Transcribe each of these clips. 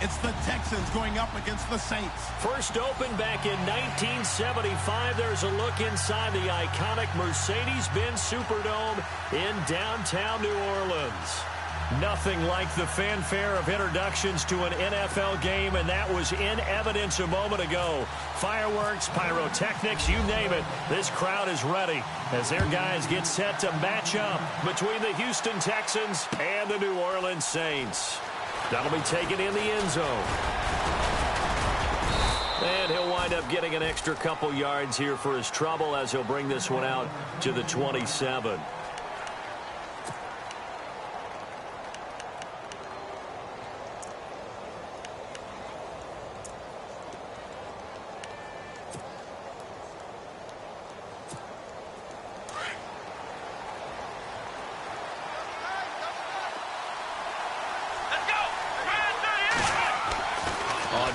It's the Texans going up against the Saints. First opened back in 1975. There's a look inside the iconic Mercedes-Benz Superdome in downtown New Orleans. Nothing like the fanfare of introductions to an NFL game, and that was in evidence a moment ago. Fireworks, pyrotechnics, you name it. This crowd is ready as their guys get set to match up between the Houston Texans and the New Orleans Saints. That'll be taken in the end zone. And he'll wind up getting an extra couple yards here for his trouble as he'll bring this one out to the 27.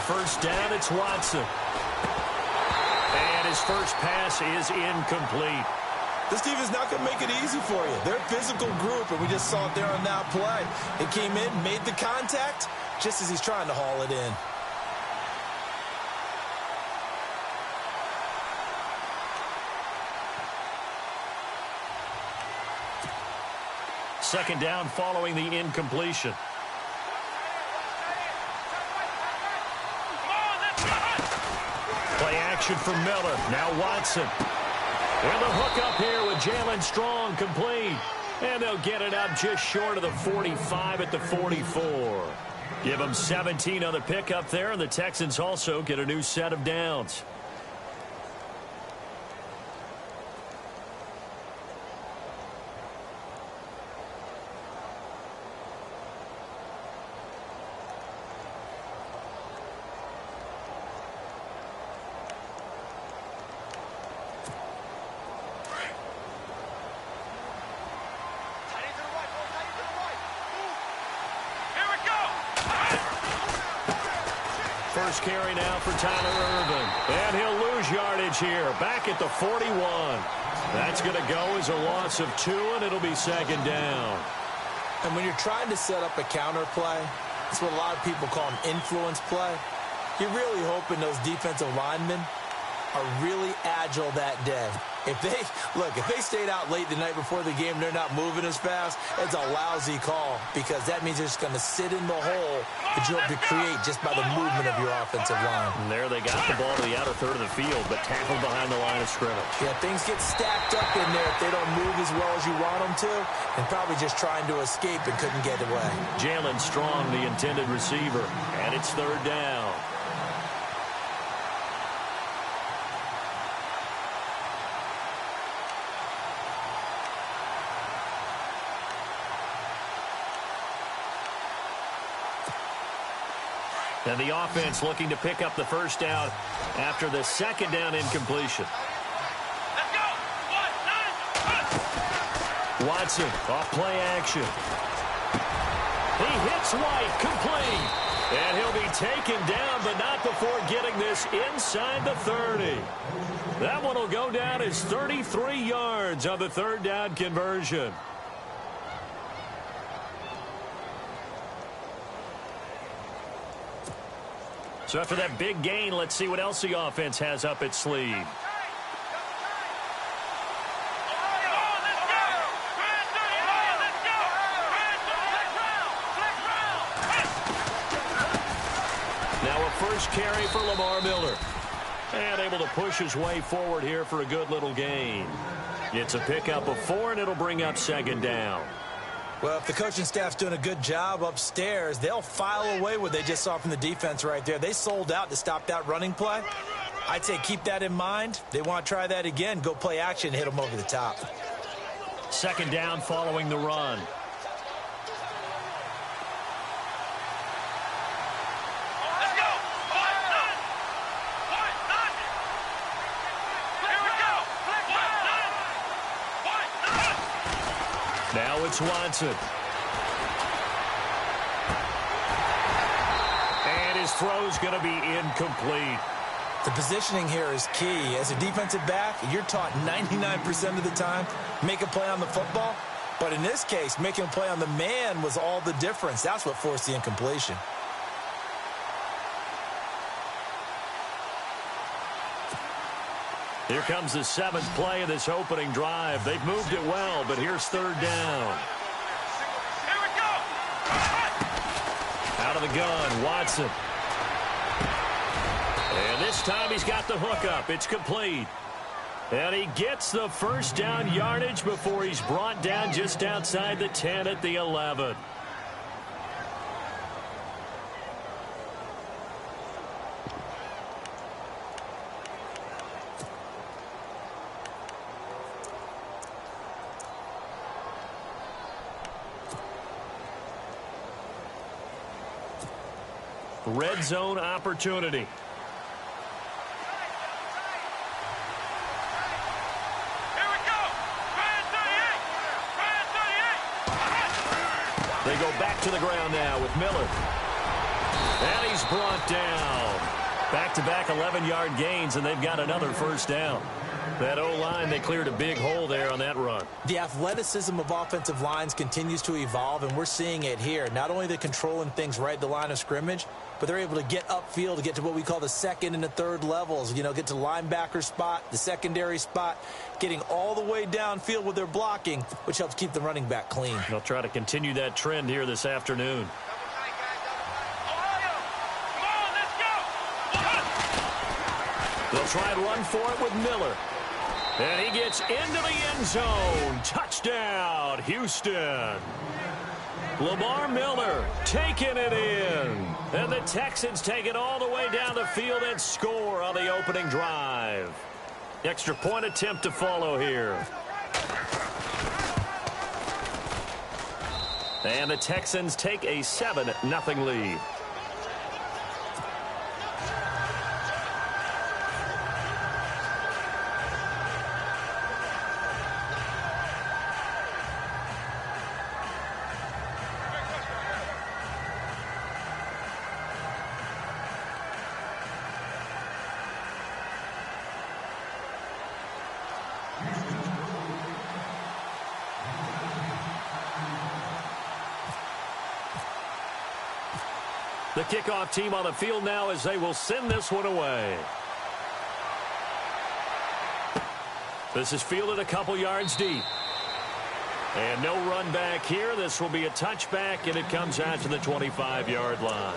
First down, it's Watson. And his first pass is incomplete. This defense is not going to make it easy for you. They're a physical group, and we just saw it there on that play. It came in, made the contact, just as he's trying to haul it in. Second down following the incompletion. Play action for Miller. Now Watson. With a hook up here with Jalen Strong, complete. And they'll get it up just short of the 45 at the 44. Give them 17 on the pickup there, and the Texans also get a new set of downs. First carry now for Tyler Irvin. And he'll lose yardage here. Back at the 41. That's going to go as a loss of 2, and it'll be second down. And when you're trying to set up a counter play, that's what a lot of people call an influence play. You're really hoping those defensive linemen are really agile that day. If they stayed out late the night before the game, they're not moving as fast, it's a lousy call because that means they're just going to sit in the hole that you hope to create just by the movement of your offensive line. And there they got the ball to the outer third of the field, but tackled behind the line of scrimmage. Yeah, things get stacked up in there if they don't move as well as you want them to, and probably just trying to escape and couldn't get away. Jalen Strong, the intended receiver, and it's third down. And the offense looking to pick up the first down after the second down incompletion. Let's go. Watson off play action. He hits White, complete. And he'll be taken down, but not before getting this inside the 30. That one will go down as 33 yards on the third down conversion. So after that big gain, let's see what else the offense has up its sleeve. Now a first carry for Lamar Miller. And able to push his way forward here for a good little gain. It's a pickup of 4, and it'll bring up second down. Well, if the coaching staff's doing a good job upstairs, they'll file away what they just saw from the defense right there. They sold out to stop that running play. I'd say keep that in mind. They want to try that again. Go play action, hit them over the top. Second down following the run. Now it's Watson. And his throw's going to be incomplete. The positioning here is key. As a defensive back, you're taught 99% of the time, make a play on the football. But in this case, making a play on the man was all the difference. That's what forced the incompletion. Here comes the 7th play of this opening drive. They've moved it well, but here's 3rd down. Here we go. Out of the gun, Watson. And this time he's got the hook up. It's complete. And he gets the 1st down yardage before he's brought down just outside the 10 at the 11. Red zone opportunity. They go back to the ground now with Miller. And he's brought down. Back-to-back 11-yard gains, and they've got another 1st down. That O-line, they cleared a big hole there on that run. The athleticism of offensive lines continues to evolve, and we're seeing it here. Not only they're controlling things right at the line of scrimmage, but they're able to get upfield to get to what we call the 2nd and the 3rd levels. You know, get to linebacker spot, the secondary spot, getting all the way downfield with their blocking, which helps keep the running back clean. They'll try to continue that trend here this afternoon. They'll try and run for it with Miller. And he gets into the end zone. Touchdown, Houston. Lamar Miller taking it in. And the Texans take it all the way down the field and score on the opening drive. Extra point attempt to follow here. And the Texans take a 7-0 lead. The kickoff team on the field now as they will send this one away. This is fielded a couple yards deep. And no run back here. This will be a touchback, and it comes out to the 25-yard line.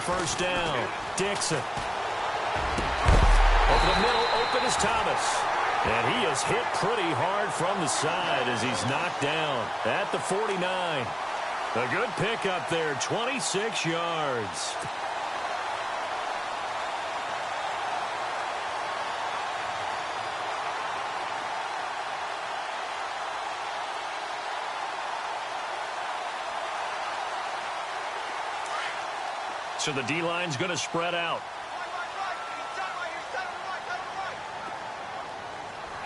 First down, Dixon. Over the middle, open is Thomas. And he is hit pretty hard from the side as he's knocked down at the 49. A good pickup there, 26 yards. So the D-line's going to spread out.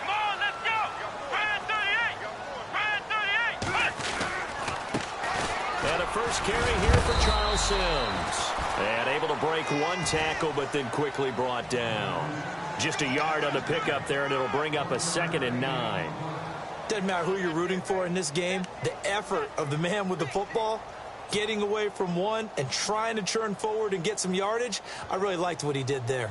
Come on, let's go. Brand 38. Brand 38. And a first carry here for Charles Sims. And able to break one tackle, but then quickly brought down. Just a yard on the pickup there, and it'll bring up a 2nd and 9. Doesn't matter who you're rooting for in this game. The effort of the man with the football, getting away from one and trying to turn forward and get some yardage, I really liked what he did there.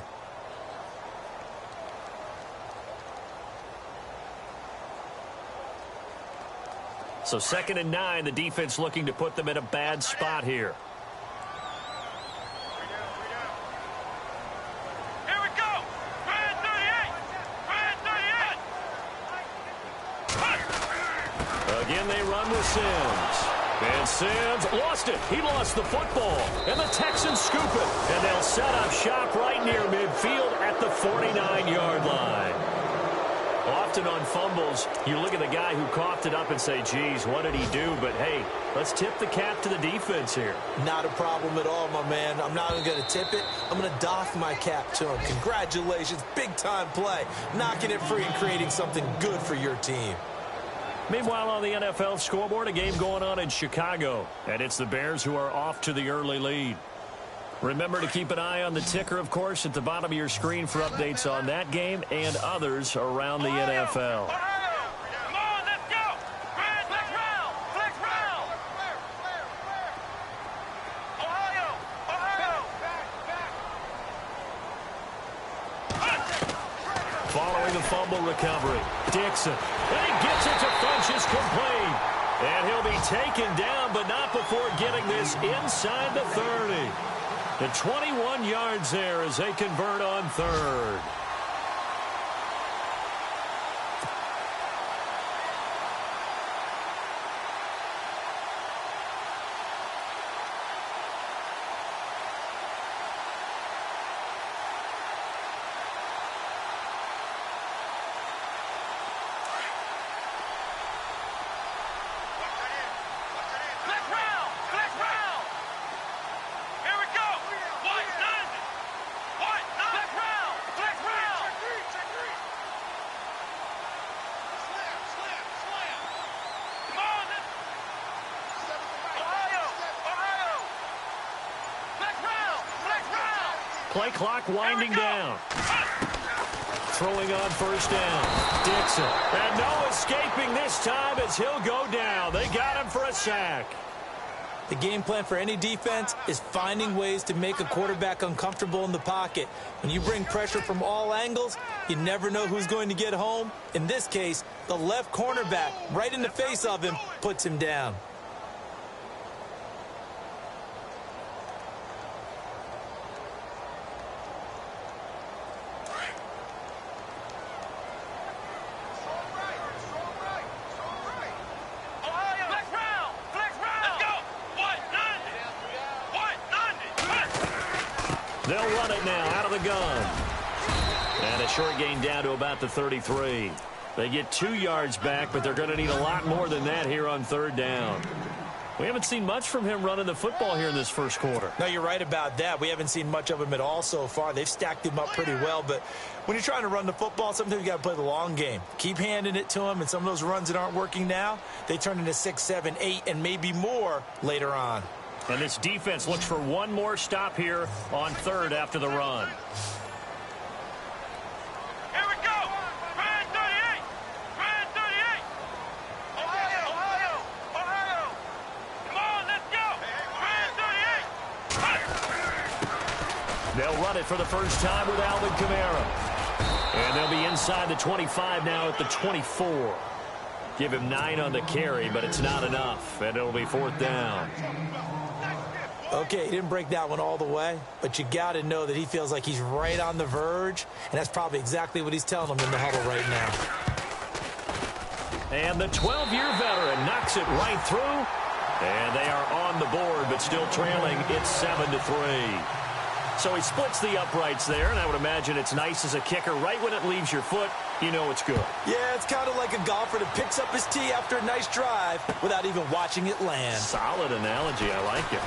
So 2nd and 9, the defense looking to put them in a bad spot here. Here we go. Brand 38. Brand 38. Again, they run with Sims. And Sims lost it. He lost the football. And the Texans scoop it. And they'll set up shop right near midfield at the 49-yard line. Often on fumbles, you look at the guy who coughed it up and say, geez, what did he do? But, hey, let's tip the cap to the defense here. Not a problem at all, my man. I'm not even going to tip it. I'm going to doff my cap to him. Congratulations. Big-time play. Knocking it free and creating something good for your team. Meanwhile, on the NFL scoreboard, a game going on in Chicago. And it's the Bears who are off to the early lead. Remember to keep an eye on the ticker, of course, at the bottom of your screen for updates on that game and others around the NFL. Following the fumble recovery, Dixon, and he gets it to Funchess complete. And he'll be taken down, but not before getting this inside the 30. The 21 yards there as they convert on third. Play clock winding down. Throwing on first down. Dixon. And no escaping this time as he'll go down. They got him for a sack. The game plan for any defense is finding ways to make a quarterback uncomfortable in the pocket. When you bring pressure from all angles, you never know who's going to get home. In this case, the left cornerback, right in the face of him, puts him down. They'll run it now out of the gun. And a short gain down to about the 33. They get 2 yards back, but they're going to need a lot more than that here on third down. We haven't seen much from him running the football here in this first quarter. No, you're right about that. We haven't seen much of him at all so far. They've stacked him up pretty well, but when you're trying to run the football, sometimes you got to play the long game. Keep handing it to him, and some of those runs that aren't working now, they turn into 6, 7, 8, and maybe more later on. And this defense looks for one more stop here on third after the run. Here we go. Brand 38. Brand 38. Ohio. Come on, let's go. Brand 38. They'll run it for the first time with Alvin Kamara. And they'll be inside the 25 now at the 24. Give him 9 on the carry, but it's not enough. And it'll be fourth down. Okay, he didn't break that one all the way, but you got to know that he feels like he's right on the verge, and that's probably exactly what he's telling them in the huddle right now. And the 12-year veteran knocks it right through, and they are on the board, but still trailing. It's 7-3. So he splits the uprights there, and I would imagine it's nice as a kicker. Right when it leaves your foot, you know it's good. Yeah, it's kind of like a golfer that picks up his tee after a nice drive without even watching it land. Solid analogy. I like it.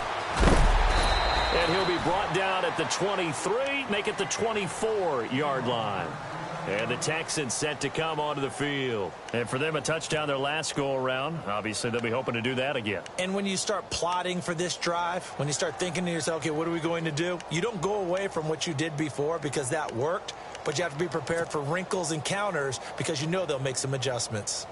And he'll be brought down at the 23, make it the 24-yard line. And the Texans set to come onto the field. And for them, a touchdown their last go-around. Obviously, they'll be hoping to do that again. And when you start plotting for this drive, when you start thinking to yourself, okay, what are we going to do? You don't go away from what you did before because that worked, but you have to be prepared for wrinkles and counters because you know they'll make some adjustments.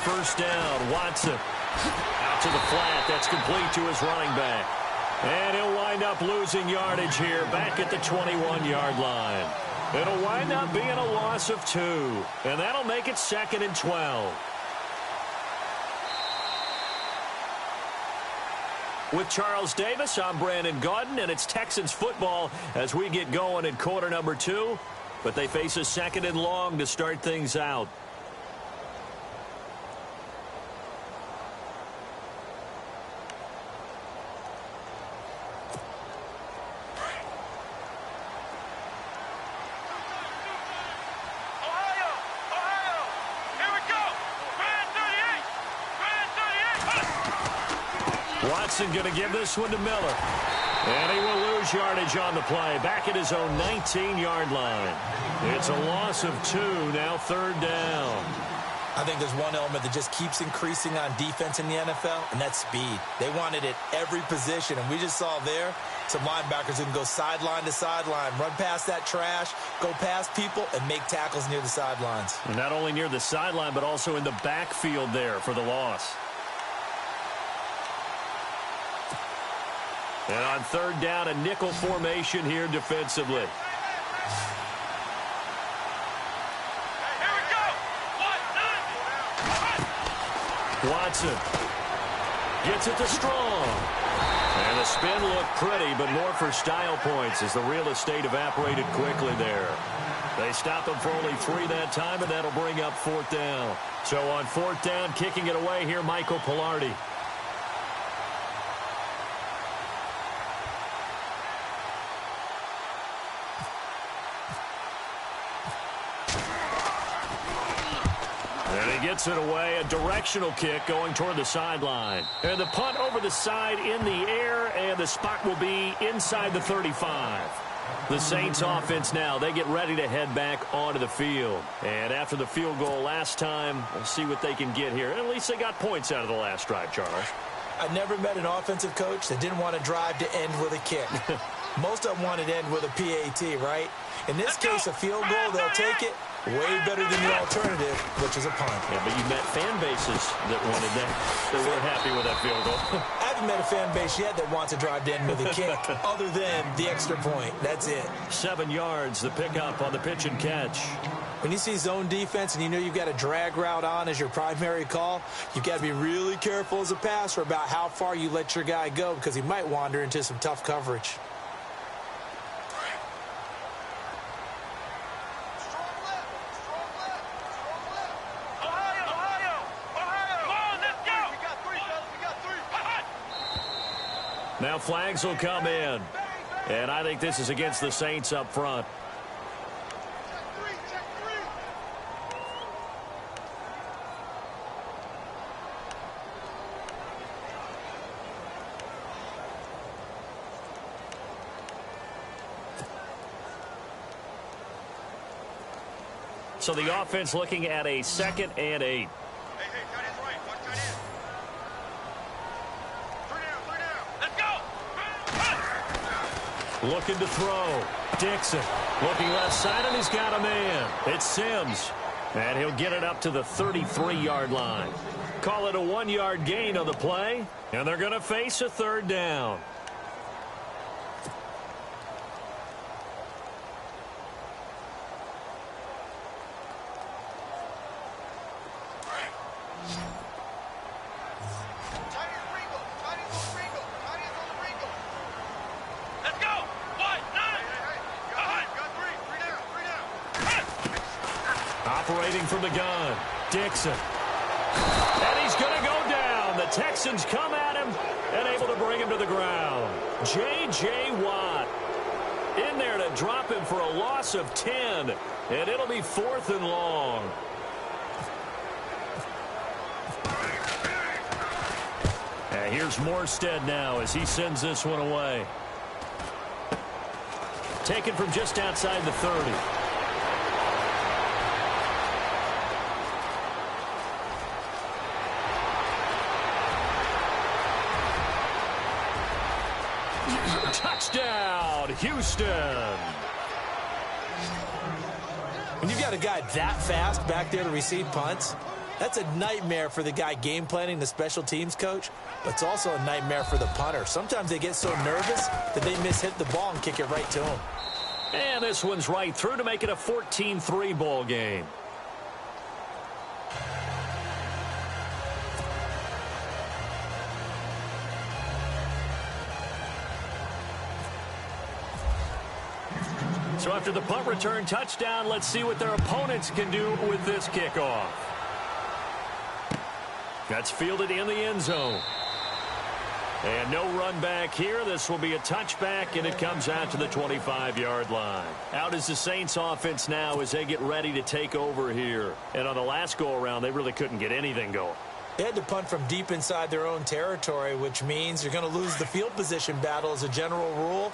First down, Watson out to the flat. That's complete to his running back. And he'll wind up losing yardage here back at the 21-yard line. It'll wind up being a loss of 2. And that'll make it 2nd and 12. With Charles Davis, I'm Brandon Gaudin, and it's Texans football as we get going in quarter number 2. But they face a 2nd and long to start things out. Ohio. Here we go. Brand 38. Watson going to give this one to Miller. And he will lose yardage on the play. Back at his own 19-yard line. It's a loss of 2, now 3rd down. I think there's one element that just keeps increasing on defense in the NFL, and that's speed. They want it at every position, and we just saw there some linebackers who can go sideline to sideline, run past that trash, go past people, and make tackles near the sidelines. And not only near the sideline, but also in the backfield there for the loss. And on 3rd down, a nickel formation here defensively. Watson gets it to Strong. And the spin looked pretty, but more for style points as the real estate evaporated quickly there. They stop him for only 3 that time, and that'll bring up 4th down. So on 4th down, kicking it away here, Michael Pilardi. Gets it away, a directional kick going toward the sideline. And the punt over the side in the air, and the spot will be inside the 35. The Saints offense now, they get ready to head back onto the field. And after the field goal last time, we'll see what they can get here. At least they got points out of the last drive, Charles. I never met an offensive coach that didn't want to drive to end with a kick. Most of them wanted to end with a PAT, right? In this case, a field goal, they'll take it. Way better than the alternative, which is a punt. Yeah, but you met fan bases that wanted that. They weren't happy with that field goal. I haven't met a fan base yet that wants to drive to end with a kick, other than the extra point. That's it. 7 yards, the pickup on the pitch and catch. When you see zone defense and you know you've got a drag route on as your primary call, you've got to be really careful as a passer about how far you let your guy go because he might wander into some tough coverage. Now flags will come in. And I think this is against the Saints up front. So the offense looking at a 2nd and 8. Looking to throw. Dixon looking left side, and he's got a man. It's Sims. And he'll get it up to the 33-yard line. Call it a 1-yard gain on the play, and they're going to face a 3rd down. Operating from the gun, Dixon. And he's going to go down. The Texans come at him and able to bring him to the ground. J.J. Watt in there to drop him for a loss of 10. And it'll be 4th and long. And here's Morstead now as he sends this one away. Taken from just outside the 30. Touchdown, Houston. When you've got a guy that fast back there to receive punts, that's a nightmare for the guy game planning, the special teams coach, but it's also a nightmare for the punter. Sometimes they get so nervous that they mishit the ball and kick it right to him. And this one's right through to make it a 14-3 ball game. So after the punt return touchdown, let's see what their opponents can do with this kickoff. That's fielded in the end zone. And no run back here. This will be a touchback, and it comes out to the 25-yard line. Out is the Saints offense now as they get ready to take over here. And on the last go-around, they really couldn't get anything going. They had to punt from deep inside their own territory, which means you're going to lose the field position battle as a general rule.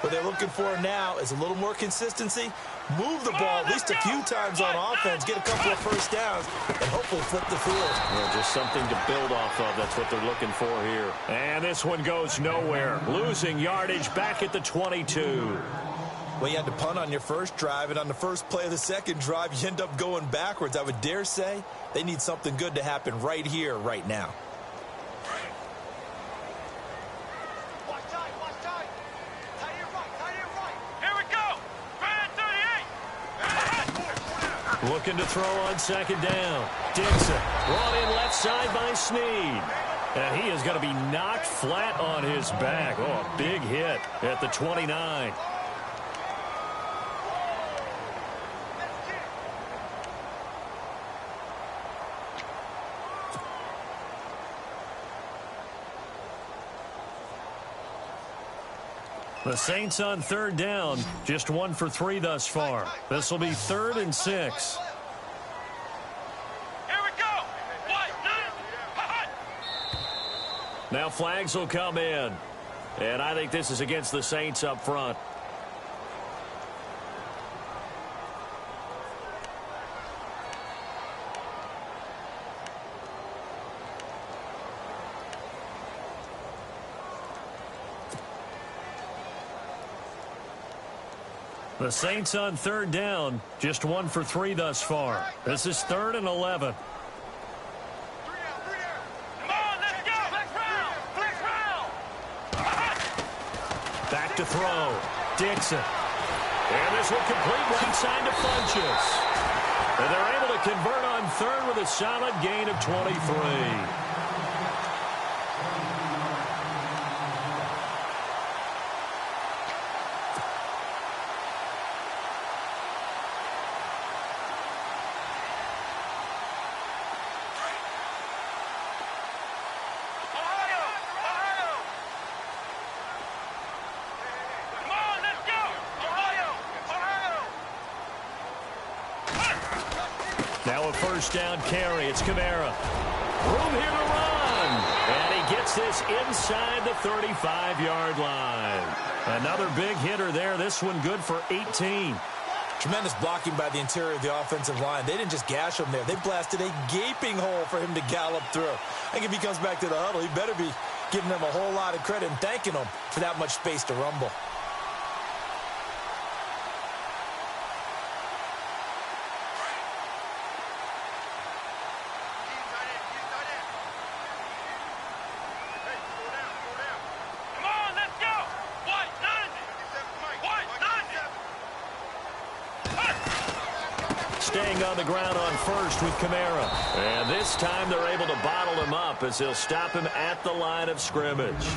What they're looking for now is a little more consistency, move the ball at least a few times on offense, get a couple of first downs, and hopefully flip the field. Well, just something to build off of. That's what they're looking for here. And this one goes nowhere. Losing yardage back at the 22. Well, you had to punt on your first drive, and on the first play of the second drive, you end up going backwards. I would dare say they need something good to happen right here, right now. Looking to throw on second down. Dixon brought in left side by Snead. And he is going to be knocked flat on his back. Oh, a big hit at the 29. The Saints on third down, just 1 for 3 thus far. This will be 3rd and 6. Here we go. Now flags will come in. And I think this is against the Saints up front. The Saints on third down, just 1 for 3 thus far. This is 3rd and 11. Come on, let's go. Flex round. Back to throw. Dixon. And this will complete right side to Funches. And they're able to convert on 3rd with a solid gain of 23. Now a first down carry. It's Kamara. Room here to run. And he gets this inside the 35-yard line. Another big hitter there. This one good for 18. Tremendous blocking by the interior of the offensive line. They didn't just gash him there. They blasted a gaping hole for him to gallop through. I think if he comes back to the huddle, he better be giving them a whole lot of credit and thanking them for that much space to rumble. Staying on the ground on first with Kamara. And this time they're able to bottle him up as they'll stop him at the line of scrimmage.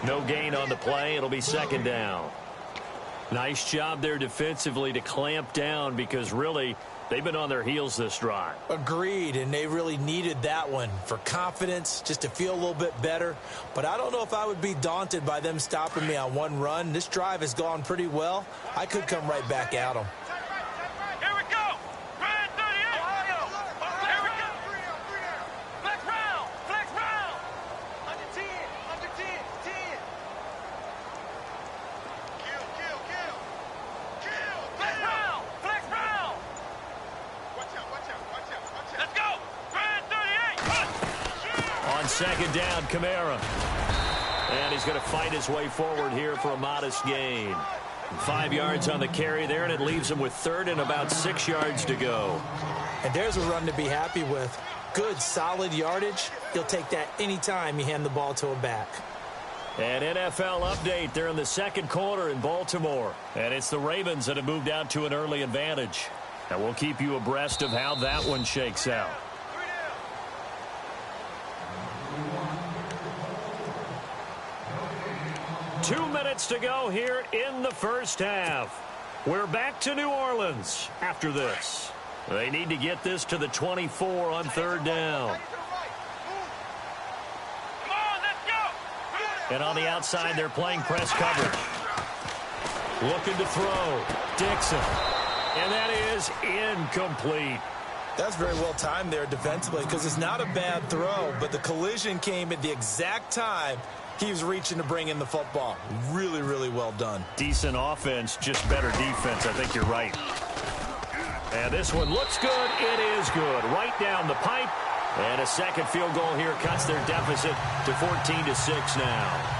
No gain on the play. It'll be 2nd down. Nice job there defensively to clamp down because really they've been on their heels this drive. Agreed, and they really needed that one for confidence, just to feel a little bit better. But I don't know if I would be daunted by them stopping me on one run. This drive has gone pretty well. I could come right back at them. Second down, Kamara. And he's going to fight his way forward here for a modest gain. 5 yards on the carry there, and it leaves him with 3rd and about 6 yards to go. And there's a run to be happy with. Good, solid yardage. He'll take that anytime you hand the ball to a back. An NFL update. They're in the second quarter in Baltimore. And it's the Ravens that have moved out to an early advantage. And we'll keep you abreast of how that one shakes out. Two minutes to go here in the first half. We're back to New Orleans after this. They need to get this to the 24 on 3rd down. And on the outside, they're playing press coverage. Looking to throw. Dixon. And that is incomplete. That's very well timed there defensively because it's not a bad throw, but the collision came at the exact time he was reaching to bring in the football. Really, really well done. Decent offense, just better defense. I think you're right. And this one looks good. It is good. Right down the pipe. And a second field goal here cuts their deficit to 14-6 now.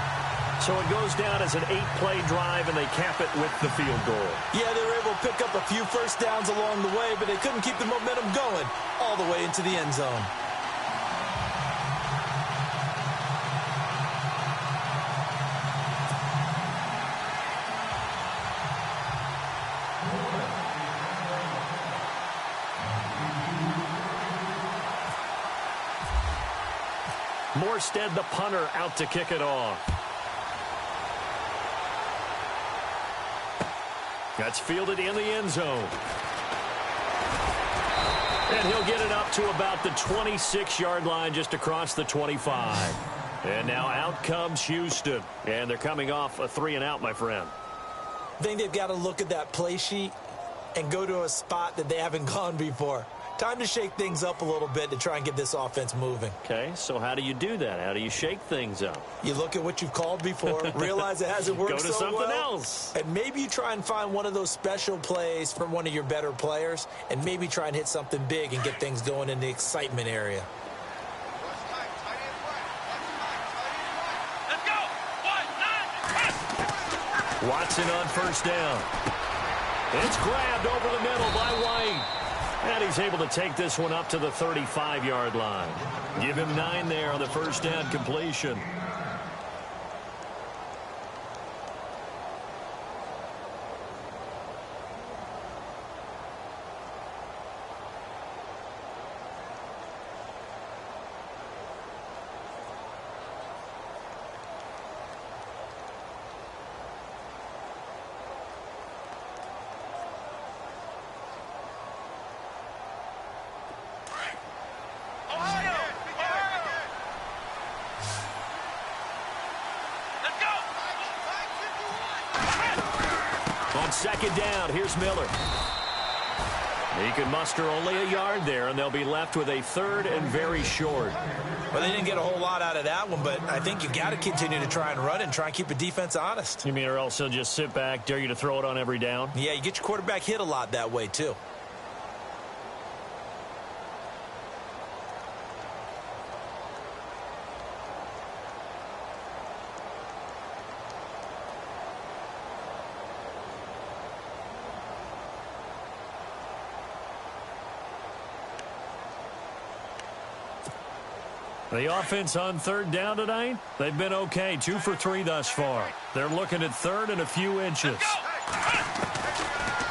So it goes down as an 8-play drive, and they cap it with the field goal. Yeah, they were able to pick up a few first downs along the way, but they couldn't keep the momentum going all the way into the end zone. Morstead, the punter, out to kick it off. That's fielded in the end zone. And he'll get it up to about the 26-yard line, just across the 25. And now out comes Houston. And they're coming off a 3-and-out, my friend. I think they've got to look at that play sheet and go to a spot that they haven't gone before. Time to shake things up a little bit to try and get this offense moving. Okay, so how do you do that? How do you shake things up? You look at what you've called before, realize it hasn't worked so well. Go to something else. And maybe you try and find one of those special plays from one of your better players, and maybe try and hit something big and get things going in the excitement area. Let's go. 1, 9, Watson on first down. It's grabbed over the middle by White. And he's able to take this one up to the 35-yard line. Give him 9 there on the first down completion. Second down, here's Miller. He can muster only a yard there, and they'll be left with a 3rd and very short. Well, they didn't get a whole lot out of that one, but I think you've got to continue to try and run it and try and keep the defense honest. You mean, or else they'll just sit back, dare you to throw it on every down? Yeah, you get your quarterback hit a lot that way, too. The offense on 3rd down tonight, they've been okay. 2 for 3 thus far. They're looking at 3rd and a few inches.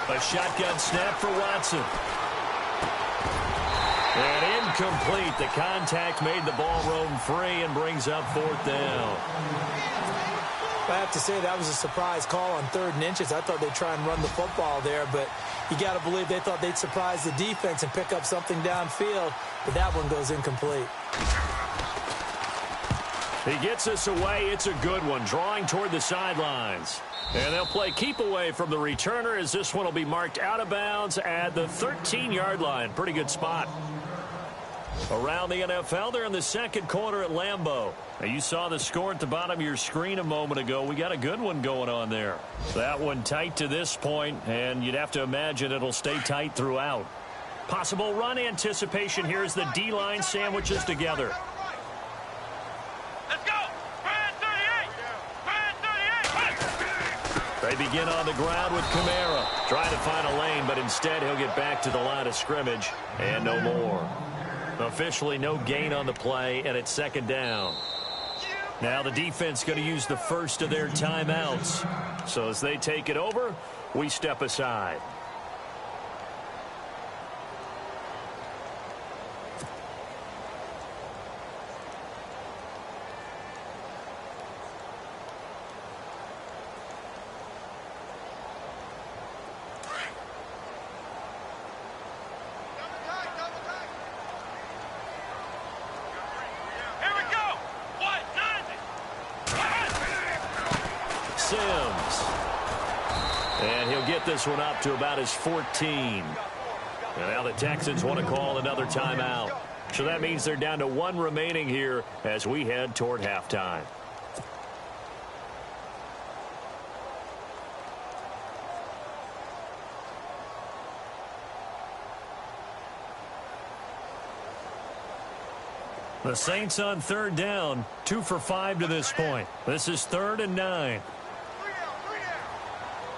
A shotgun snap for Watson. And incomplete. The contact made the ball roam free and brings up 4th down. I have to say that was a surprise call on 3rd and inches. I thought they'd try and run the football there, but you got to believe they thought they'd surprise the defense and pick up something downfield, but that one goes incomplete. He gets us away. It's a good one, drawing toward the sidelines. And they'll play keep away from the returner as this one will be marked out of bounds at the 13-yard line. Pretty good spot. Around the NFL, they're in the second quarter at Lambeau. Now, you saw the score at the bottom of your screen a moment ago. We got a good one going on there. That one tight to this point, and you'd have to imagine it'll stay tight throughout. Possible run anticipation here as the D-line sandwiches together. Let's go. Brand 38. Brand 38. They begin on the ground with Kamara. Trying to find a lane, but instead he'll get back to the line of scrimmage and no more. Officially no gain on the play, and it's 2nd down. Now the defense going to use the first of their timeouts. So as they take it over, we step aside. Sims. And he'll get this one up to about his 14. And now the Texans want to call another timeout. So that means they're down to one remaining here as we head toward halftime. The Saints on third down, 2 for 5 to this point. This is 3rd and 9.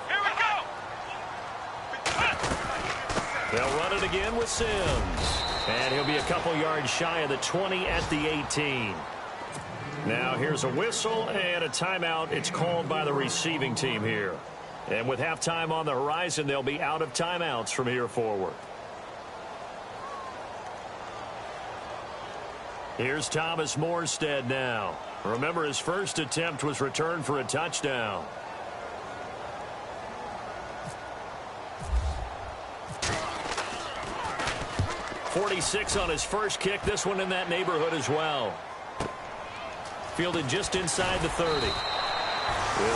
Here we go. They'll run it again with Sims. And he'll be a couple yards shy of the 20 at the 18. Now here's a whistle and a timeout. It's called by the receiving team here. And with halftime on the horizon, they'll be out of timeouts from here forward. Here's Thomas Morstead now. Remember, his first attempt was returned for a touchdown. .46 on his first kick. This one in that neighborhood as well. Fielded just inside the 30. It'll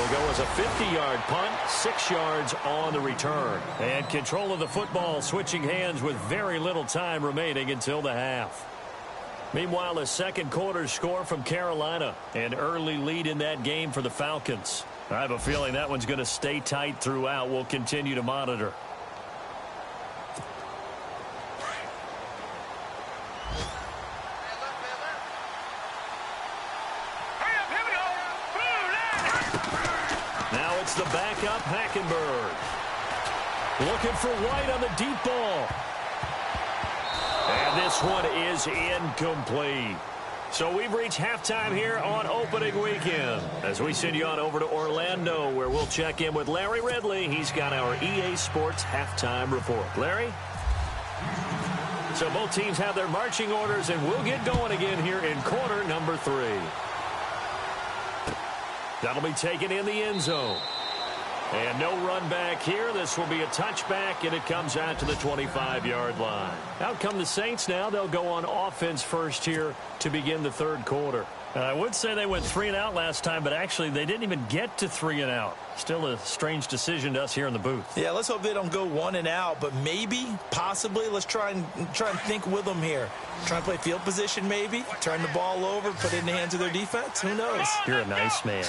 go as a 50-yard punt, 6 yards on the return. And control of the football switching hands with very little time remaining until the half. Meanwhile, a second quarter score from Carolina. An early lead in that game for the Falcons. I have a feeling that one's going to stay tight throughout. We'll continue to monitor. Now it's the backup, Hackenberg. Looking for White on the deep ball. And this one is incomplete. So we've reached halftime here on opening weekend. As we send you on over to Orlando, where we'll check in with Larry Ridley. He's got our EA Sports halftime report. Larry? So both teams have their marching orders, and we'll get going again here in quarter number 3. That'll be taken in the end zone. And no run back here. This will be a touchback, and it comes out to the 25-yard line. Out come the Saints now. They'll go on offense first here to begin the third quarter. I would say they went 3 and out last time, but actually they didn't even get to 3 and out. Still a strange decision to us here in the booth. Yeah, let's hope they don't go 1 and out, but maybe, possibly, let's try and think with them here. Try and play field position maybe, turn the ball over, put it in the hands of their defense. Who knows? You're a nice man.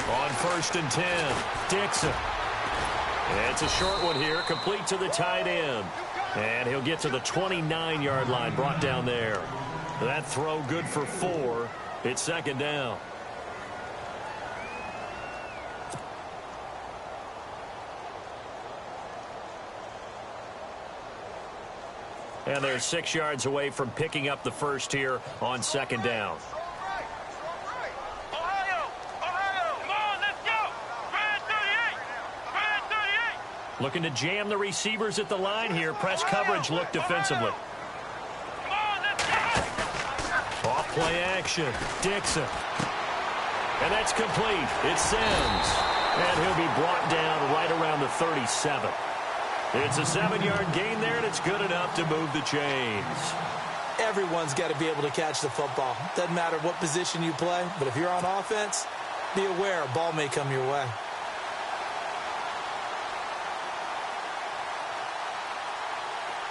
On 1st and 10, Dixon. And it's a short one here, complete to the tight end. And he'll get to the 29-yard line, brought down there. That throw good for 4. It's 2nd down. And they're 6 yards away from picking up the first here on 2nd down. Looking to jam the receivers at the line here. Press coverage look defensively. Off play action. Dixon. And that's complete. It's Sims. And he'll be brought down right around the 37. It's a 7-yard gain there, and it's good enough to move the chains. Everyone's got to be able to catch the football. Doesn't matter what position you play, but if you're on offense, be aware a ball may come your way.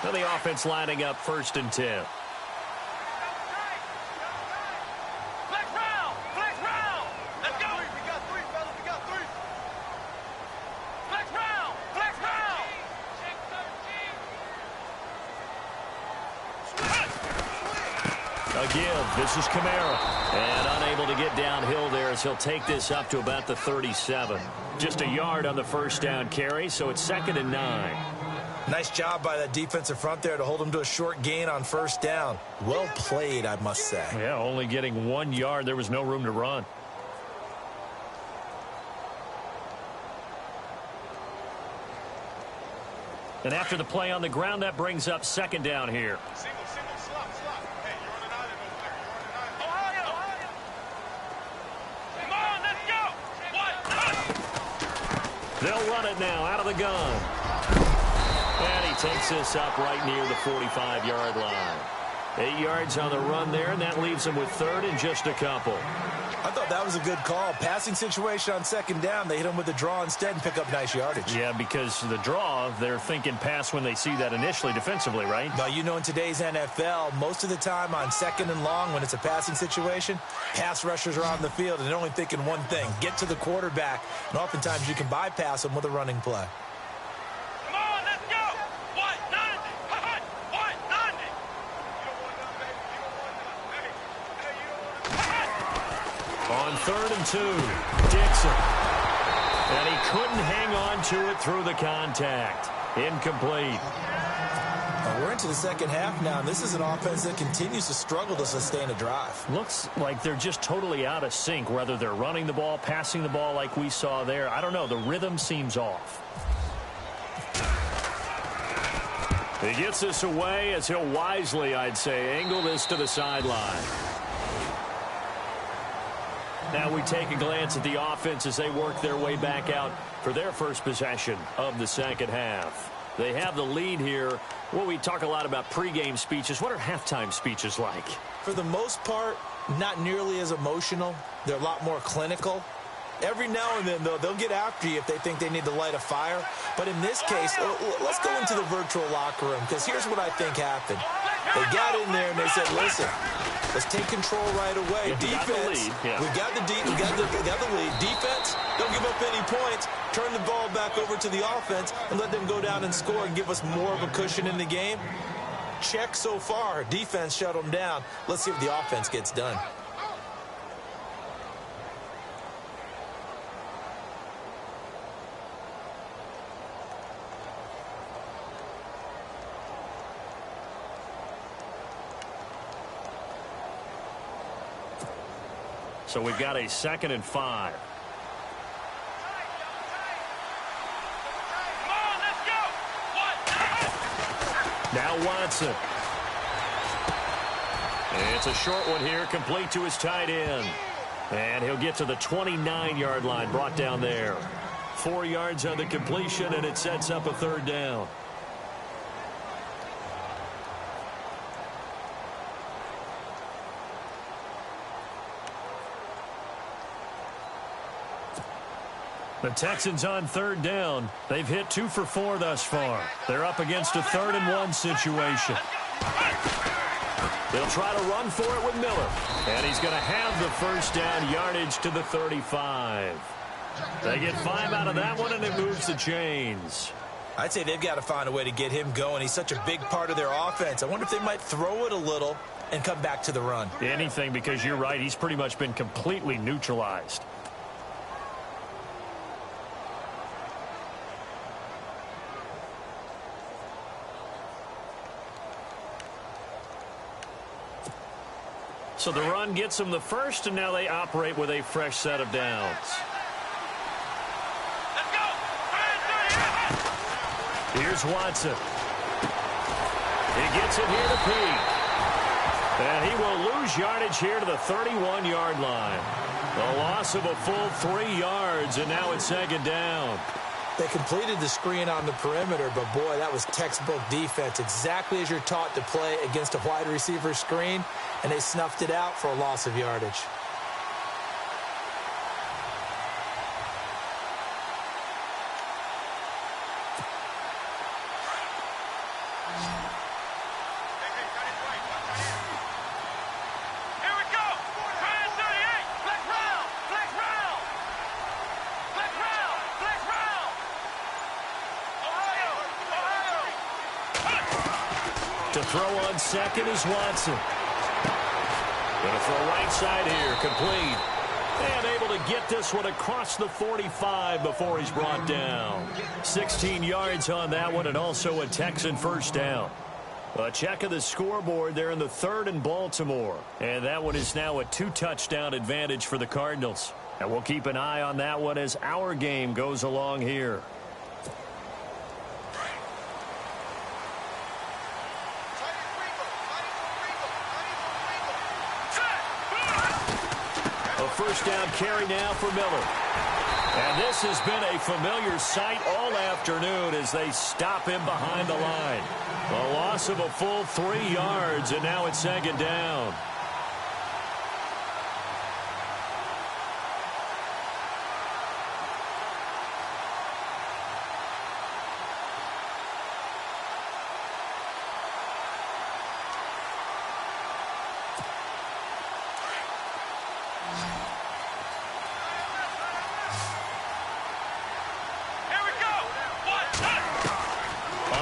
Now the offense lining up 1st and 10. Flex round! Flex round! Let's go! We got 3, fellas. We got 3. Flex round! Flex round! Check 13. A give. This is Kamara. And unable to get downhill there as he'll take this up to about the 37. Just a yard on the first down carry, so it's 2nd and 9. Nice job by that defensive front there to hold him to a short gain on 1st down. Well played, I must say. Yeah, only getting 1 yard. There was no room to run. And after the play on the ground, that brings up 2nd down here. Single, slot. Hey, you're on an island over there. You're on an island. Come on, let's go. They'll run it now out of the gun. And he takes this up right near the 45-yard line. 8 yards on the run there, and that leaves him with third and just a couple. I thought that was a good call. Passing situation on second down. They hit him with a draw instead and pick up nice yardage. Yeah, because the draw, they're thinking pass when they see that initially defensively, right? But you know, in today's NFL, most of the time on second and long when it's a passing situation, pass rushers are on the field and they're only thinking one thing, get to the quarterback. And oftentimes you can bypass them with a running play. Come on, let's go! 190! 190! On 3rd and 2, Dixon. And he couldn't hang on to it through the contact. Incomplete. We're into the second half now, and this is an offense that continues to struggle to sustain a drive. Looks like they're just totally out of sync, whether they're running the ball, passing the ball like we saw there. I don't know. The rhythm seems off. He gets this away as he'll wisely, I'd say, angle this to the sideline. Now we take a glance at the offense as they work their way back out for their first possession of the second half. They have the lead here. Well, we talk a lot about pregame speeches. What are halftime speeches like? For the most part, not nearly as emotional. They're a lot more clinical. Every now and then, though, they'll get after you if they think they need to light a fire. But in this case, let's go into the virtual locker room, because here's what I think happened. They got in there and they said, listen, let's take control right away. Defense, we got the lead. Defense, don't give up any points. Turn the ball back over to the offense and let them go down and score and give us more of a cushion in the game. Check so far. Defense shut them down. Let's see if the offense gets done. So we've got a 2nd and 5. Come on, let's go! 190! Now Watson. It's a short one here, complete to his tight end. And he'll get to the 29-yard line, brought down there. 4 yards on the completion, and it sets up a 3rd down. The Texans on 3rd down. They've hit 2 for 4 thus far. They're up against a 3rd and 1 situation. They'll try to run for it with Miller. And he's going to have the 1st down, yardage to the 35. They get 5 out of that one, and it moves the chains. I'd say they've got to find a way to get him going. He's such a big part of their offense. I wonder if they might throw it a little and come back to the run. Anything, because you're right. He's pretty much been completely neutralized. So the run gets them the 1st, and now they operate with a fresh set of downs. Let's go! Here's Watson. He gets it here to Peake. And he will lose yardage here to the 31-yard line. A loss of a full 3 yards, and now it's 2nd down. They completed the screen on the perimeter, but boy, that was textbook defense. Exactly as you're taught to play against a wide receiver screen, and they snuffed it out for a loss of yardage. Here we go! Try 38! Flex round! Flex round! Flex round! Flex round! Ohio! Ohio! To throw on 2nd is Watson. Going to throw right side here, complete. And able to get this one across the 45 before he's brought down. 16 yards on that one, and also a Texan 1st down. A check of the scoreboard there in the 3rd and Baltimore. And that one is now a 2-touchdown advantage for the Cardinals. And we'll keep an eye on that one as our game goes along here. A 1st down carry now for Miller. And this has been a familiar sight all afternoon as they stop him behind the line. A loss of a full 3 yards, and now it's second down.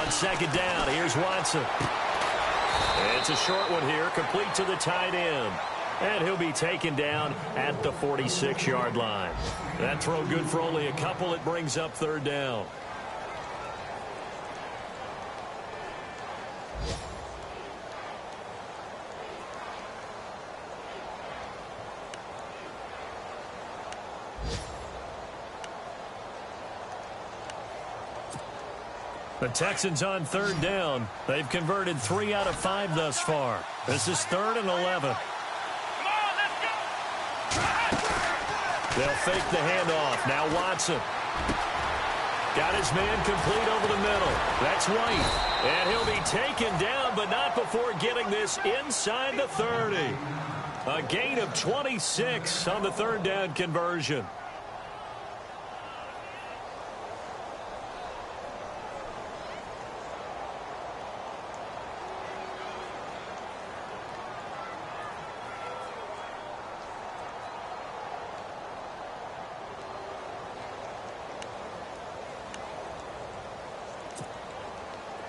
Second down, here's Watson. It's a short one here, complete to the tight end. And he'll be taken down at the 46-yard line. That throw good for only a couple. It brings up third down. The Texans on third down. They've converted 3 out of 5 thus far. This is 3rd and 11. They'll fake the handoff. Now Watson. Got his man complete over the middle. That's White. And he'll be taken down, but not before getting this inside the 30. A gain of 26 on the third down conversion.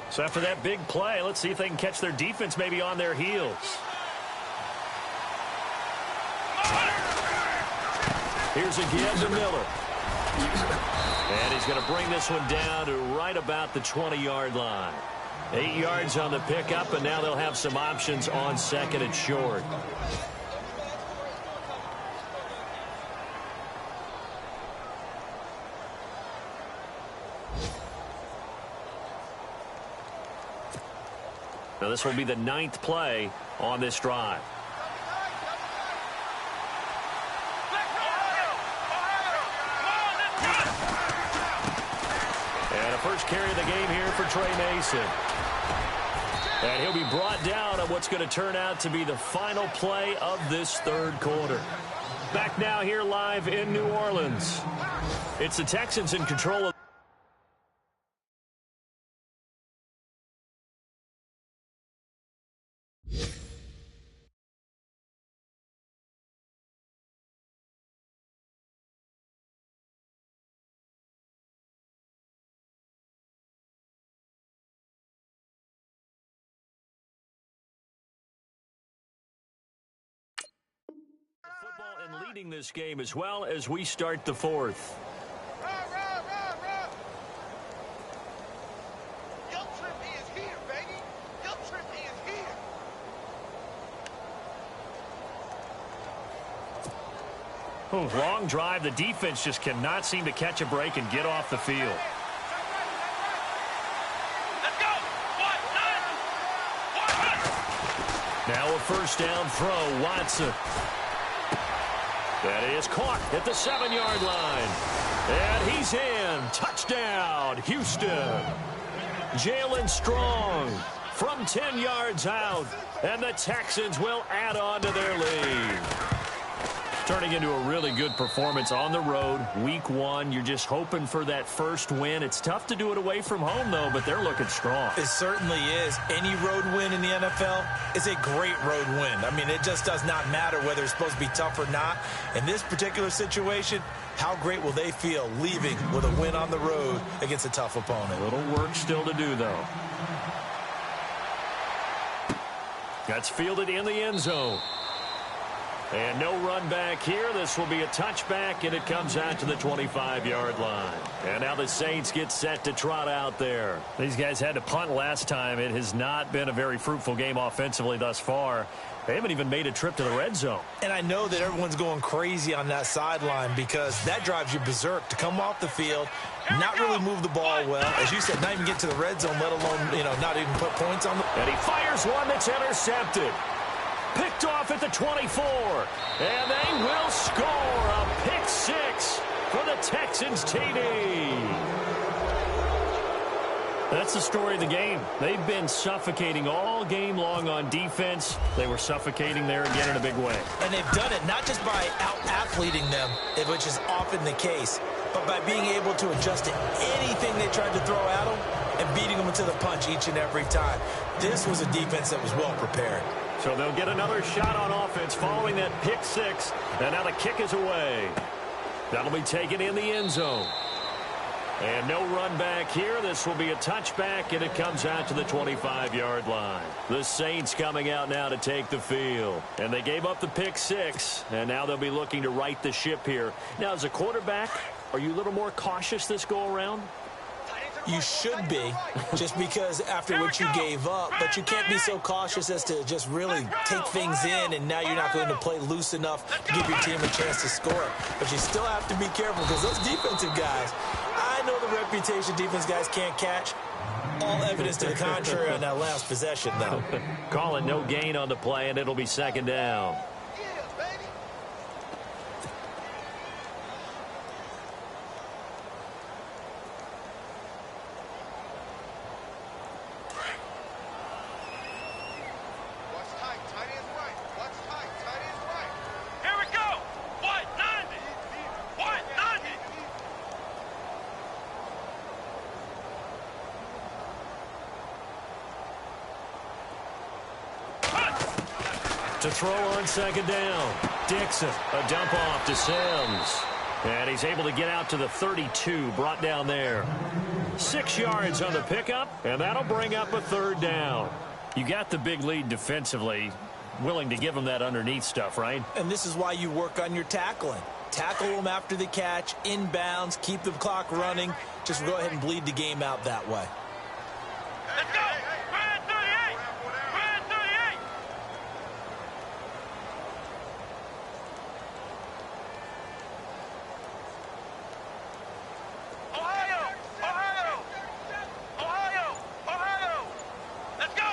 So after that big play, let's see if they can catch their defense maybe on their heels. Here's again to Miller. And he's going to bring this one down to right about the 20-yard line. 8 yards on the pickup, and now they'll have some options on second and short. Now this will be the 9th play on this drive. And a first carry of the game here for Trey Mason. And he'll be brought down on what's going to turn out to be the final play of this third quarter. Back now here live in New Orleans. It's the Texans in control of and leading this game as well as we start the fourth. Long drive. The defense just cannot seem to catch a break and get off the field. Now a first down throw. Watson. That is caught at the 7-yard line. And he's in. Touchdown, Houston. Jalen Strong from 10 yards out. And the Texans will add on to their lead. Turning into a really good performance on the road. Week 1, you're just hoping for that first win. It's tough to do it away from home, though, but they're looking strong. It certainly is. Any road win in the NFL is a great road win. I mean, it just does not matter whether it's supposed to be tough or not. In this particular situation, how great will they feel leaving with a win on the road against a tough opponent? A little work still to do, though. That's fielded in the end zone. And no run back here. This will be a touchback, and it comes out to the 25-yard line. And now the Saints get set to trot out there. These guys had to punt last time. It has not been a very fruitful game offensively thus far. They haven't even made a trip to the red zone. And I know that everyone's going crazy on that sideline because that drives you berserk to come off the field, not really move the ball well. As you said, not even get to the red zone, let alone, not even put points on the... And he fires one that's intercepted. Picked off at the 24, and they will score a pick 6 for the Texans TD. That's the story of the game. They've been suffocating all game long on defense. They were suffocating there again in a big way. And they've done it not just by out-athleting them, which is often the case, but by being able to adjust to anything they tried to throw at them and beating them to the punch each and every time. This was a defense that was well prepared. So they'll get another shot on offense following that pick six. And now the kick is away. That'll be taken in the end zone. And no run back here. This will be a touchback, and it comes out to the 25-yard line. The Saints coming out now to take the field. And they gave up the pick six, and now they'll be looking to right the ship here. Now, as a quarterback, are you a little more cautious this go-around? You should be, just because after what you gave up, but you can't be so cautious as to just really take things in, and now you're not going to play loose enough to give your team a chance to score. But you still have to be careful because those defensive guys, I know the reputation defense guys can't catch. All evidence to the contrary on that last possession, though. Calling no gain on the play, and it'll be second down. To throw on second down. Dixon, a dump off to Sims. And he's able to get out to the 32, brought down there. 6 yards on the pickup, and that'll bring up a third down. You got the big lead defensively. Willing to give them that underneath stuff, right? And this is why you work on your tackling. Tackle them after the catch, inbounds, keep the clock running. Just go ahead and bleed the game out that way. Let's go! Red 38! Red 38! Ohio! Ohio! Ohio! Ohio! Let's go!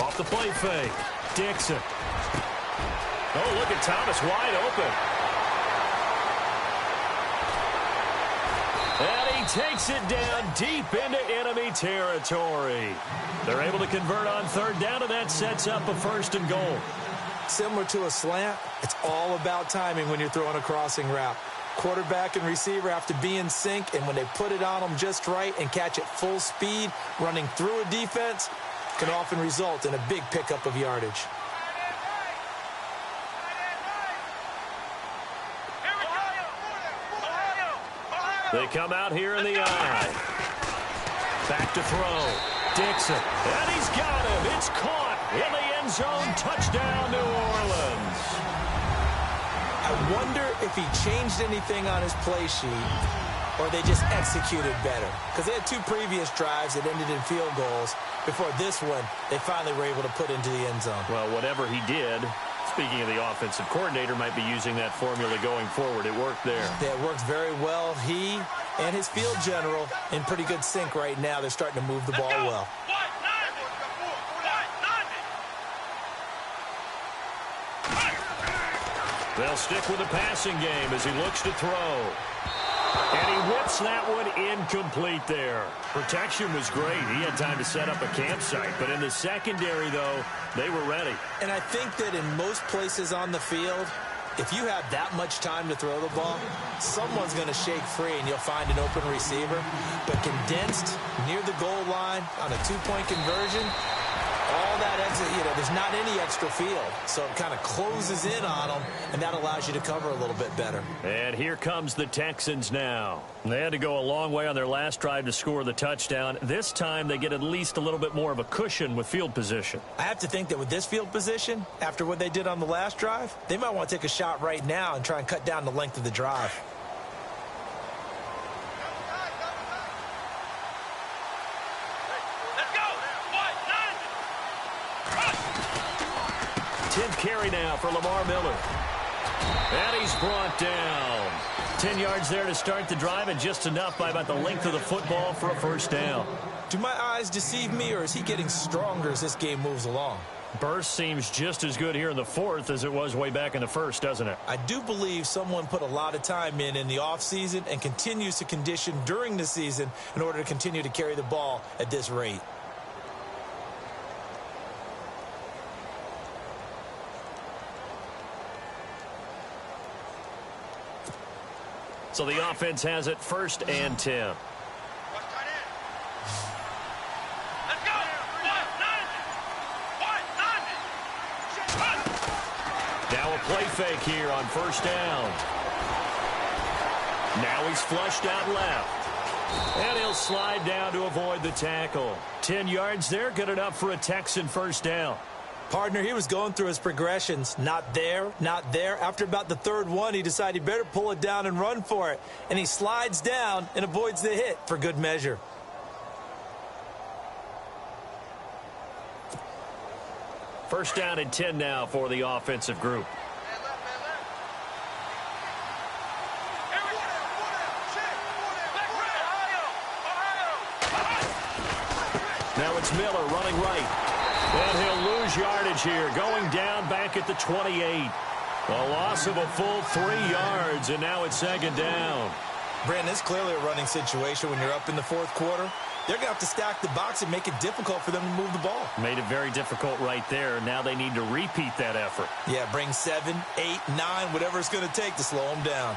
Off the play fake. Dixon. Oh, look at Thomas wide open. And he takes it down deep into enemy territory. They're able to convert on third down, and that sets up a 1st and goal. Similar to a slant, it's all about timing when you're throwing a crossing route. Quarterback and receiver have to be in sync, and when they put it on them just right and catch it full speed, running through a defense, can often result in a big pickup of yardage. They come out here in the eye. Back to throw. Dixon. And he's got him. It's caught in the end zone. Touchdown, New Orleans. I wonder if he changed anything on his play sheet or they just executed better. Because they had 2 previous drives that ended in field goals. Before this one, they finally were able to put into the end zone. Well, whatever he did, speaking of the offensive coordinator, might be using that formula going forward. It worked there. Yeah, it works very well. He and his field general in pretty good sync right now. They're starting to move the ball well. They'll stick with the passing game as he looks to throw. And he whips that one incomplete there. Protection was great. He had time to set up a campsite. But in the secondary, though, they were ready. And I think that in most places on the field, if you have that much time to throw the ball, someone's going to shake free and you'll find an open receiver. But condensed near the goal line on a 2-point conversion, all that exit, there's not any extra field. So it kind of closes in on them, and that allows you to cover a little bit better. And here comes the Texans now. They had to go a long way on their last drive to score the touchdown. This time they get at least a little bit more of a cushion with field position. I have to think that with this field position, after what they did on the last drive, they might want to take a shot right now and try and cut down the length of the drive. Carry now for Lamar Miller. And he's brought down. 10 yards there to start the drive, and just enough by about the length of the football for a 1st down. Do my eyes deceive me, or is he getting stronger as this game moves along? Burst seems just as good here in the fourth as it was way back in the first, doesn't it? I do believe someone put a lot of time in the offseason and continues to condition during the season in order to continue to carry the ball at this rate. So the offense has it 1st and 10. Now a play fake here on 1st down. Now he's flushed out left. And he'll slide down to avoid the tackle. 10 yards there, good enough for a Texan 1st down. Partner, he was going through his progressions. Not there, not there. After about the 3rd one, he decided he better pull it down and run for it. And he slides down and avoids the hit for good measure. First down and 10 now for the offensive group. Now it's Miller running right. And he'll lose yardage here, going down back at the 28. A loss of a full 3 yards, and now it's 2nd down. Brandon, it's clearly a running situation when you're up in the 4th quarter. They're going to have to stack the box and make it difficult for them to move the ball. Made it very difficult right there. Now they need to repeat that effort. Yeah, bring 7, 8, 9, whatever it's going to take to slow them down.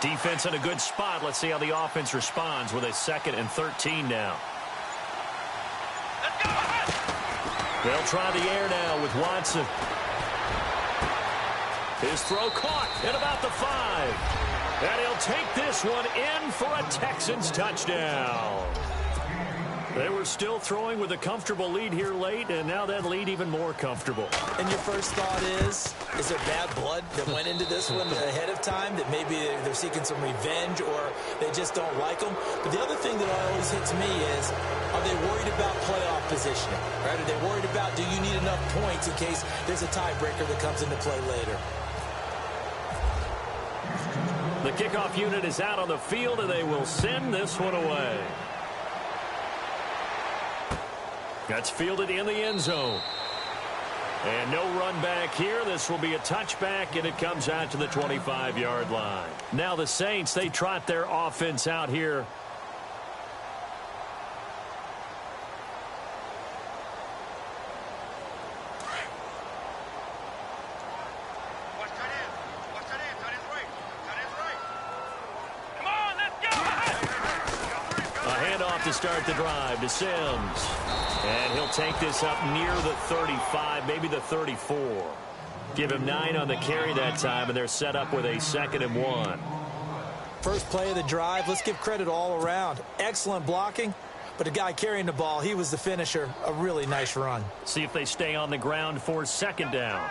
Defense in a good spot. Let's see how the offense responds with a 2nd and 13 now. They'll try the air now with Watson. His throw caught at about the 5. And he'll take this one in for a Texans touchdown. They were still throwing with a comfortable lead here late, and now that lead even more comfortable. And your first thought is there bad blood that went into this one ahead of time, that maybe they're seeking some revenge or they just don't like them? But the other thing that always hits me is, are they worried about playoff positioning? Right? Are they worried about, do you need enough points in case there's a tiebreaker that comes into play later? The kickoff unit is out on the field, and they will send this one away. That's fielded in the end zone. And no run back here. This will be a touchback, and it comes out to the 25-yard line. Now the Saints, they trot their offense out here. A handoff to start the drive to Sims. And he'll take this up near the 35, maybe the 34. Give him 9 on the carry that time, and they're set up with a 2nd and 1. First play of the drive, let's give credit all around. Excellent blocking, but the guy carrying the ball, he was the finisher. A really nice run. See if they stay on the ground for 2nd down.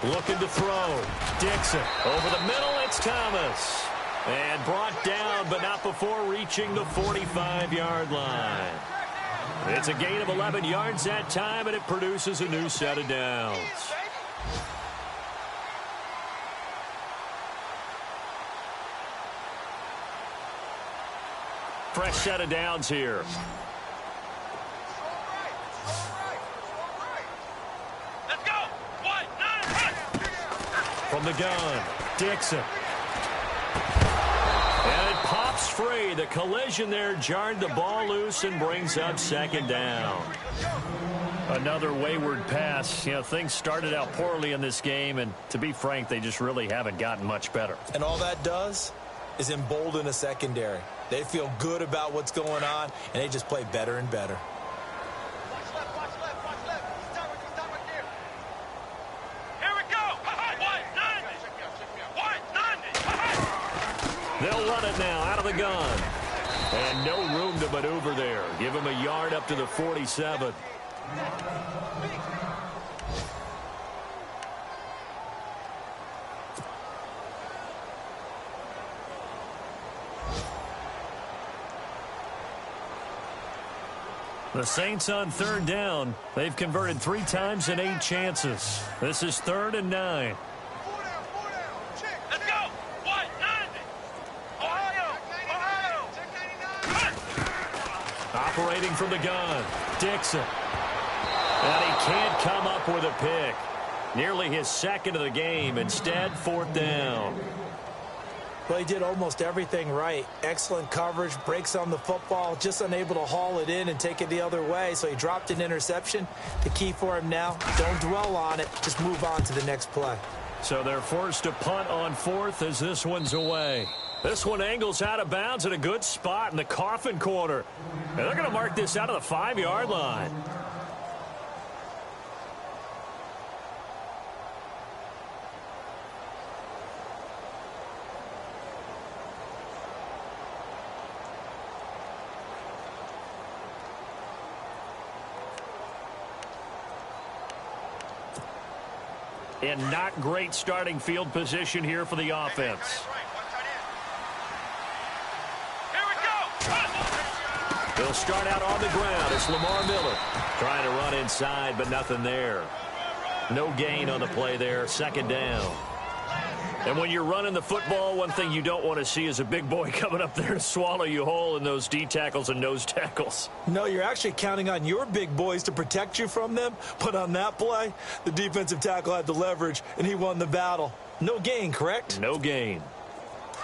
Looking to throw. Dixon over the middle. It's Thomas. And brought down, but not before reaching the 45-yard line. It's a gain of 11 yards that time, and it produces a new set of downs. Fresh set of downs here. From the gun, Dixon. And it pops free. The collision there jarred the ball loose and brings up 2nd down. Another wayward pass. You know, things started out poorly in this game, and to be frank, they just really haven't gotten much better. And all that does is embolden a secondary. They feel good about what's going on, and they just play better and better. They'll run it now out of the gun. And no room to maneuver there. Give him a yard up to the 47. The Saints on third down. They've converted 3 times in 8 chances. This is 3rd and 9. Let's go. What? 90. Ohio. Operating from the gun. Dixon. And he can't come up with a pick. Nearly his 2nd of the game. Instead, 4th down. Well, he did almost everything right. Excellent coverage, breaks on the football, just unable to haul it in and take it the other way. So he dropped an interception. The key for him now, don't dwell on it. Just move on to the next play. So they're forced to punt on 4th as this one's away. This one angles out of bounds at a good spot in the coffin corner. And they're going to mark this out of the 5-yard line. And not great starting field position here for the offense. They'll start out on the ground. It's Lamar Miller trying to run inside, but nothing there. No gain on the play there. 2nd down. And when you're running the football, one thing you don't want to see is a big boy coming up there to swallow you whole in those D tackles and nose tackles. No, you're actually counting on your big boys to protect you from them. But on that play, the defensive tackle had the leverage, and he won the battle. No gain, correct? No gain.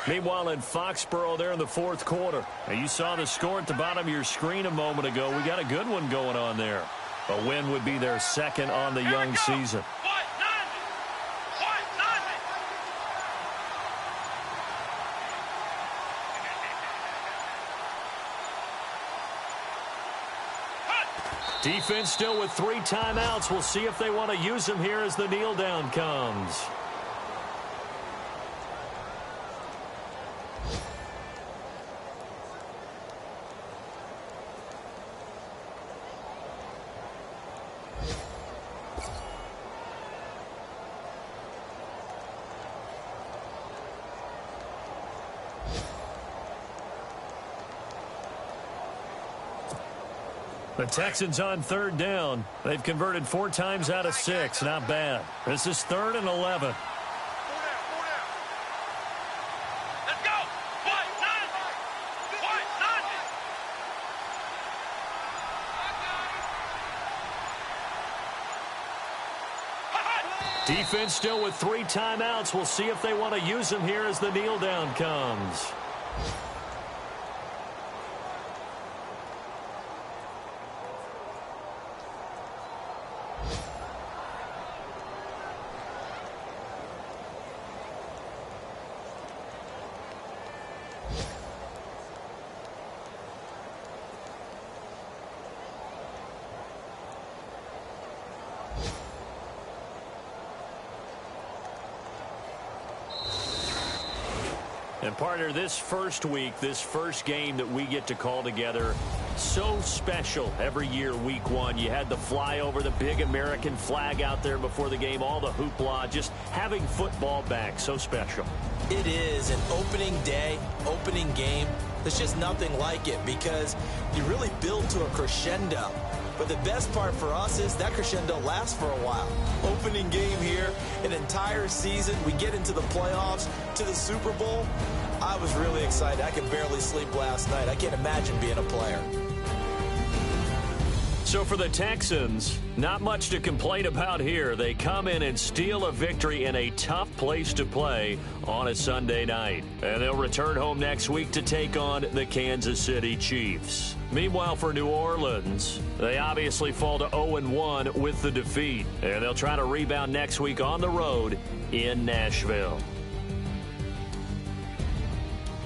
Meanwhile, in Foxborough, there in the 4th quarter. Now, you saw the score at the bottom of your screen a moment ago. We got a good one going on there. A win would be their 2nd on the young season. Defense still with 3 timeouts. We'll see if they want to use them here as the kneel down comes. The Texans on 3rd down. They've converted 4 times out of 6. Not bad. This is 3rd and 11. Let's go. What? 90. Defense still with 3 timeouts. We'll see if they want to use them here as the kneel down comes. And partner, this first week, this first game that we get to call together, so special every year, week 1. You had the flyover, the big American flag out there before the game, all the hoopla, just having football back, so special. It is an opening day, opening game. There's just nothing like it because you really build to a crescendo. But the best part for us is that crescendo lasts for a while. Opening game here, an entire season. We get into the playoffs, to the Super Bowl. I was really excited. I could barely sleep last night. I can't imagine being a player. So for the Texans, not much to complain about here. They come in and steal a victory in a tough place to play on a Sunday night. And they'll return home next week to take on the Kansas City Chiefs. Meanwhile, for New Orleans, they obviously fall to 0-1 with the defeat. And they'll try to rebound next week on the road in Nashville.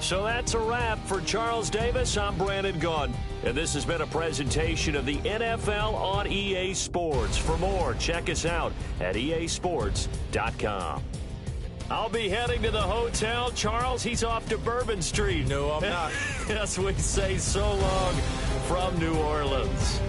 So that's a wrap. For Charles Davis, I'm Brandon Gaudin. And this has been a presentation of the NFL on EA Sports. For more, check us out at easports.com. I'll be heading to the hotel. Charles, he's off to Bourbon Street. No, I'm not. Yes, we say so long from New Orleans.